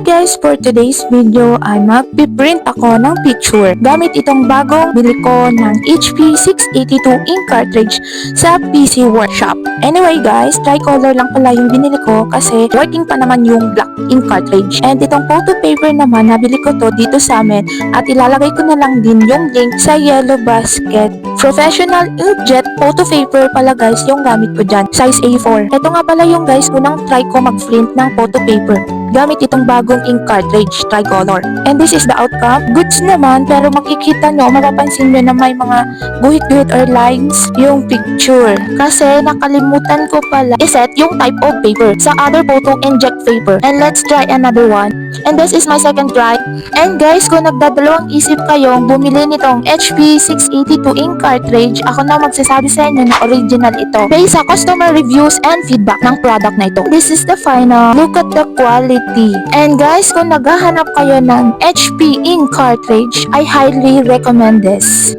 Hi guys! For today's video ay magpiprint ako ng picture gamit itong bagong bili ko ng HP 682 ink cartridge sa PC Workshop. Anyway guys, tricolor lang pala yung binili ko kasi working pa naman yung black ink cartridge. And itong photo paper naman, nabili ko to dito sa amin at ilalagay ko na lang din yung link sa yellow basket. Professional inkjet photo paper pala guys yung gamit ko dyan, size A4. Ito nga pala yung guys, unang try ko mag-print ng photo paper gamit itong bagong ink cartridge, tricolor. And this is the outcome. Goods naman, pero makikita nyo, mapapansin nyo na may mga guhit-guhit or lines yung picture. Kasi nakalimutan ko pala iset yung type of paper sa other photo inject paper. And let's try another one. And this is my second try. And guys, kung nagdadalawang isip kayong bumili nitong HP 682 ink cartridge, ako na magsasabi sa inyo na original ito based sa customer reviews and feedback ng product na ito. This is the final. Look at the quality. And guys, kung naghahanap kayo ng HP ink cartridge, I highly recommend this.